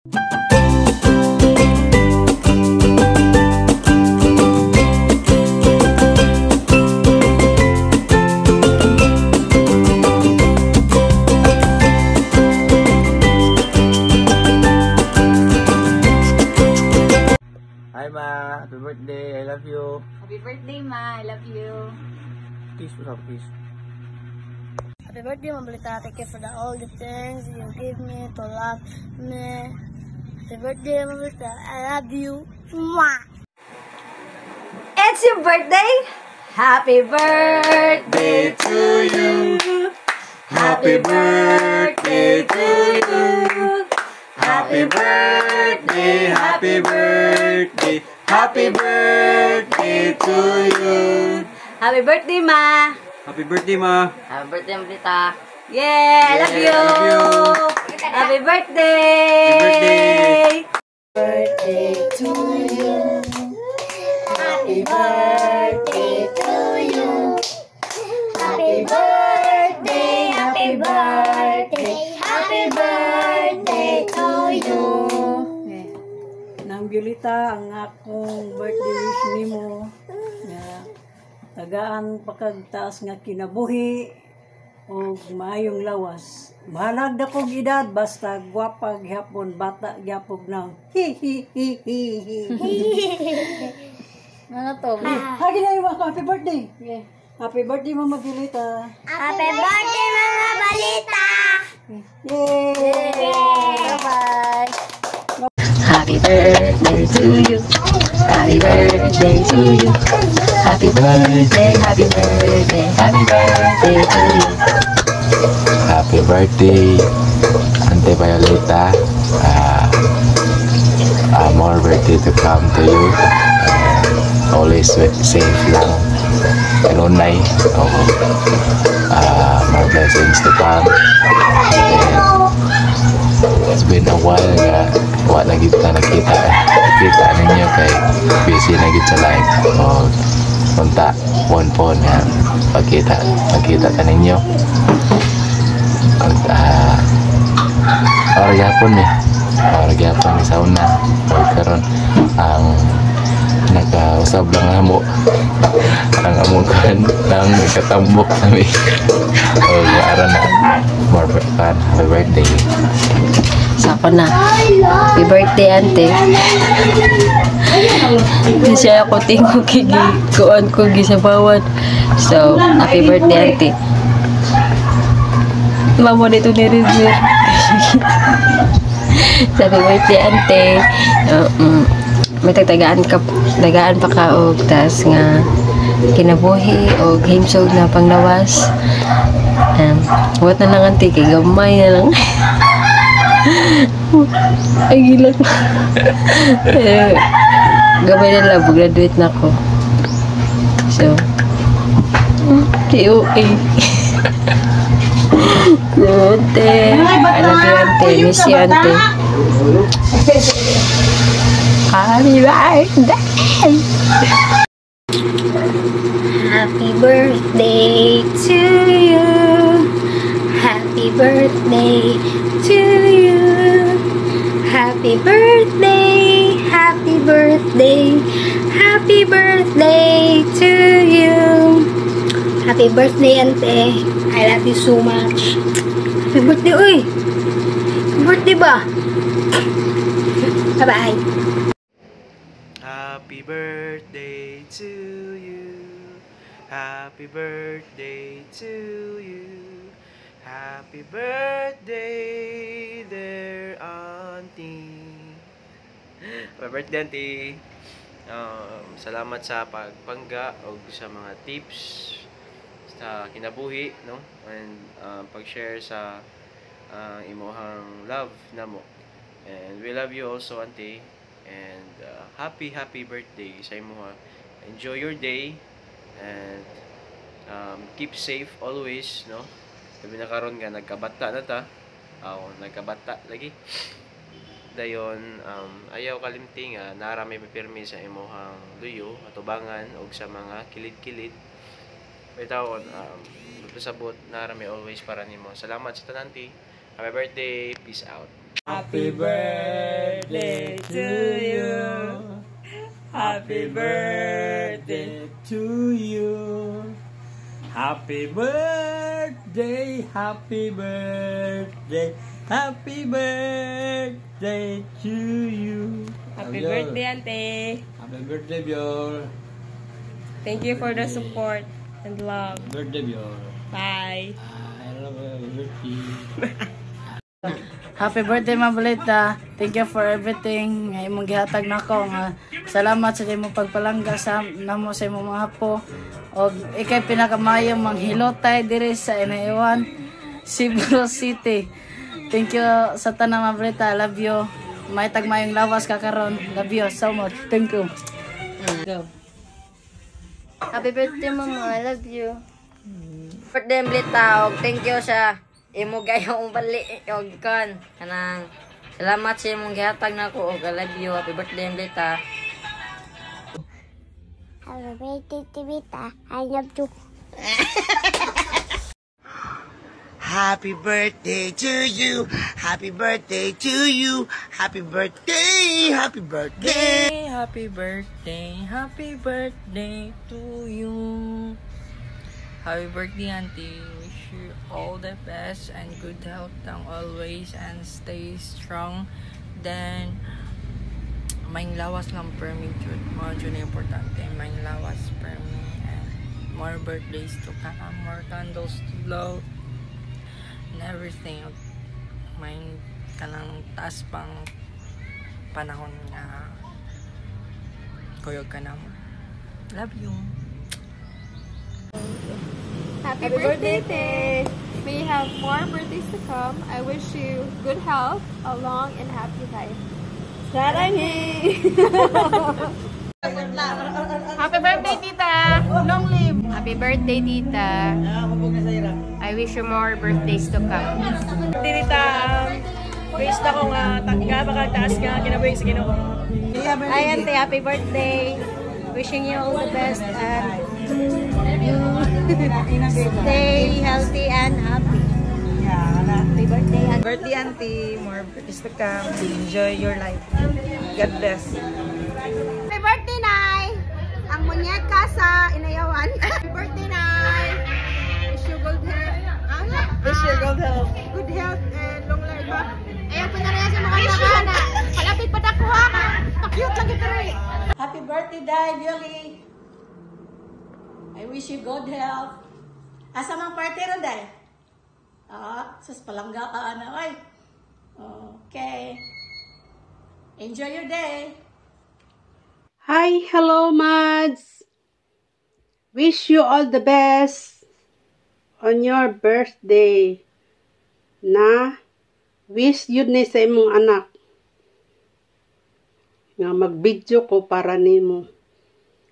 Hi Ma, happy birthday, I love you. Happy birthday, Ma. I love you. Kiss mo sa kiss. Happy birthday, Mambalita. Thank you for all the things you give me to love me. Happy birthday, Mambalita. I love you. Mwah! It's your birthday. Happy birthday to you. Happy birthday to you. Happy birthday, happy birthday, happy birthday to you. Happy birthday, Ma. Happy birthday Ma. Happy birthday, Mambalita. Yeah, I love you. love you. Happy birthday. Birthday to you. Happy birthday to you. Happy birthday, happy birthday, happy birthday to you. Nang Violeta, ang akong birthday wish nimo nga tagaan pagkagtaas nga kinabuhi o maayong lawas. Bahalag na kong edad, basta gwapa gyapon, bata gyapon ng hi hi hi hi hi. Ano to? Hagi na yung mga happy birthday. Yeah. Happy birthday, Mama Violeta. Happy birthday, Mama Balita! Yay! Bye-bye. Happy birthday to you. Happy birthday to you. Happy birthday, happy birthday, happy birthday to you. Happy birthday, Ante Violeta. More birthday to come to you. Always safe lang. Kanunay. More blessings to come. And it's been a while nga wala na kita nakita ninyo kay busy na gid sa life. Punta phone nga pagkita ta ninyo. Or gyapon ni sa una or karon ang nakausab lang amo ang among kan nang katambok kami. Ara na more fun. Happy birthday. Sako na. Happy birthday, Ante. Hindi siya ako tingog kuan ko gisabawan. So, happy birthday, Ante. Mamo dito ni Rizir. Happy birthday, Ante. May tagaan pa ka og tas nga kinabuhi og himsog na panglawas. What na lang, Ante, kay gamay na lang. Ay, gilang. Gamay na lang, graduate na ako. So, KOA. Ante, I love you, Ante. Miss you, Ante. Happy birthday! Happy birthday to you. Happy birthday to you. Happy birthday. Happy birthday. Happy birthday to you. Happy birthday, Ante. I love you so much. Happy birthday, uy. Happy birthday ba? Bye-bye. Happy birthday to you. Happy birthday to you. Happy birthday, dear Auntie. Happy birthday, Auntie. Salamat sa pagpangga o sa mga tips sa kinabuhi, no? And pag-share sa imuhang love namo. And we love you also, Auntie. And happy birthday sa imuha. Enjoy your day and keep safe always, no? Sabi na karon nga nagkabata na ta. Nagkabata lagi. Dayon ayaw kalimti nga narami pirmi sa imuhang luyo, atubangan og sa mga kilid-kilid. Bitawon pasabot narami always para nimo. Salamat sa tananti. Happy birthday. Peace out. Happy birthday to you. Happy birthday to you. Happy birthday, happy birthday, happy birthday to you. Happy birthday, Auntie. Happy birthday, Biol. Thank you for the support and love. Birthday, Biol. Bye. I love your birthday. Happy birthday, Mabulita. Thank you for everything. Ngay mong gihatag nako nga salamat sa imong pagpalangga sa namo sa imong mga apo. Og ikay pinakamayong manghilotay diri sa Inaiwan, Cebu City. Thank you sa tanang Mabulita. I love you. May tagmayong lawas ka karon. Love you so much. Thank you. Go. Happy birthday, Mama. I love you. Birthday, Blita. Og thank you sa imo gayong bali og kon kanang salamat sa imong gihatag nako og I love you. Happy birthday, Blita. Happy birthday, Tibita. I love you. Happy birthday to you. Happy birthday to you. Happy birthday. Happy birthday. Happy birthday. Happy birthday to you. Happy birthday, Auntie. Wish you all the best and good health lang always and stay strong. Then, maing lawas lang per me, Jud. Mga Jud na importante. Maing lawas per me and more birthdays to come, more candles to blow and everything. Maing kanang taas pang panahon nga kuyog ka na mo. Love you. Happy birthday, Te! May you have more birthdays to come. I wish you good health, a long and happy life. Sarangi! Happy birthday, Tita! Long live! Happy birthday, Tita! I wish you more birthdays to come. Tita, wish na ko nga tangga, makagtaas nga, kinabuhi sa Ginoo. Hi, Auntie. Happy birthday. Wishing you all the best and stay healthy and happy. Happy birthday, Auntie. Birthday, Auntie. More birthdays to come. Enjoy your life. God bless. Happy birthday, Nay! Ang munyeka sa Inayawan. Happy birthday, Nay! Wish you good health. Wish you good health. Good health and long life. Ayaw pa na rin sa mga nakana. Palapit pa na ko ha. Cute lang ito rin. Happy birthday, Day, Billy. I wish you good health. Asa mang party ron, Day? Sus palangga ka, ana, oy. Okay. Enjoy your day. Hi, hello, Mads. Wish you all the best on your birthday. Wish yun ni sa imong anak nga mag-video ko para nimo.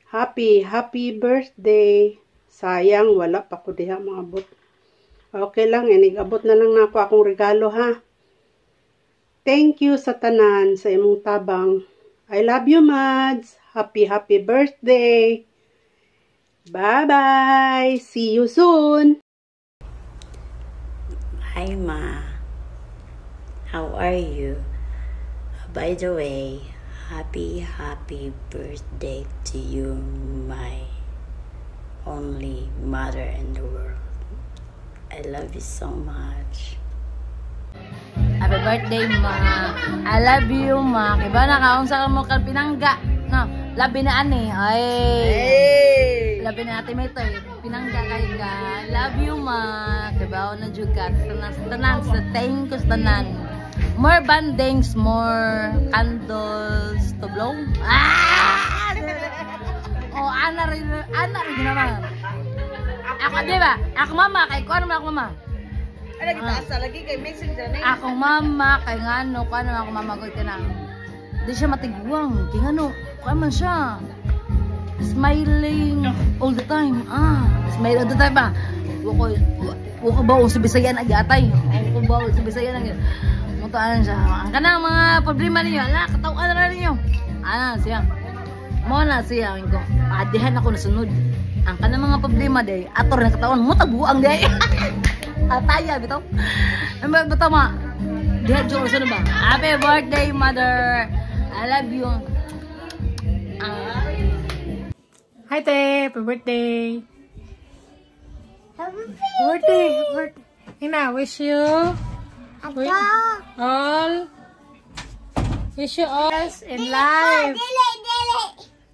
Happy birthday. Sayang, wala pa ko diha maabot. Okay lang, inigabot na lang na ako akong regalo, ha. Thank you sa tanan, sa imong tabang. I love you, Mads. Happy birthday. Bye-bye. See you soon. Hi, Ma. How are you? By the way, happy birthday to you, my only mother in the world. I love you so much. Happy birthday, Ma. I love you, Ma. Kiba na kaunsa mo kan pinangga. No, labi na ani. Ay. Labi na ate Mito. Pinangga kay ka. Love you, Ma. Kiba na jud ka. Tanan sa thank you sa tanan. More bandings, more candles to blow. Oh, ana rin naman. Ako, di ba? Ako mama, kay ko ano ako mama? Ay, lagi taas, lagi kay message na eh. Akong mama, kay ngano, kung ano ako mamagod ka na. Di siya matiguang, kay ngano, kung man siya. Smiling all the time. Smile all the time ba? Wako ba ang Bisayan agatay? Wako ba ang Bisayan agatay? Mutaan siya. Ang kanang mga problema ninyo, ala, katawan na ninyo. Siya. Mo na siya. Adihan ako nasunod. Ang kanang mga problema day, ator na katawan mo tabuang day. Ataya bitaw. Bitaw ma. Diha joke sa ba? Happy birthday, mother. I love you. Hi, Te. Happy birthday. Birthday. Ina, wish you all best in life.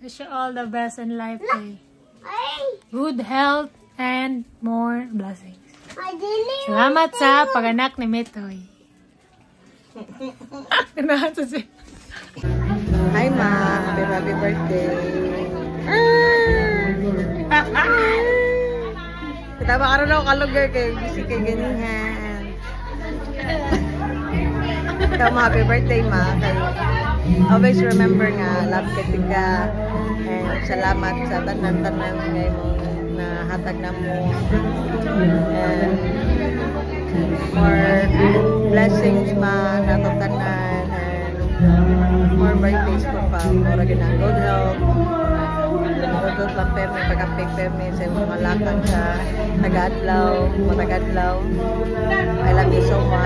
Wish you all the best in life, Te. Good health and more blessings. Salamat sa pag-anak ni Metoy. Hi, Ma. Happy birthday. Kita ba karoon ako kalugar kayo. Busy kayo ganyan. Ikaw mo, happy birthday, Ma. Always remember nga, love ka. And salamat sa tanan-tanan ngayon mo na hatag na mo. And more blessings, Ma, natatanan. And more birthdays ko pa. More ganang good health. Good lang pemi, pagkapig pemi sa mga lakang sa Tagadlaw, Matagadlaw. I love you so much.